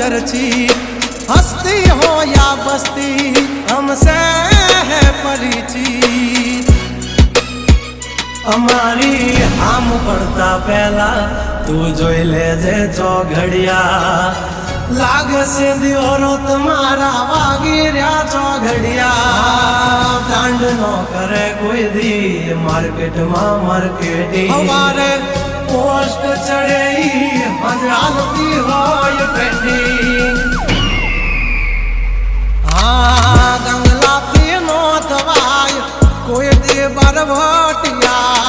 परिचित, हस्ती हो या बस्ती हमसे है परिचित। અમારી આમ પડતા પહેલા તું જોઈ લેજે ચોઘડિયા, લાગશે દિયોરો તમારા વાગી રહ્યા ચોઘડિયા। દાંડ નો કરે કોઈ દી માર્કેટમાં માર્કેટિંગ, અમારે પોસ્ટ ચડે ચાલતી હોય પેન્ડિંગ। હા ગંગલાથી નો થવાય કોઈ દે બરવટિયા,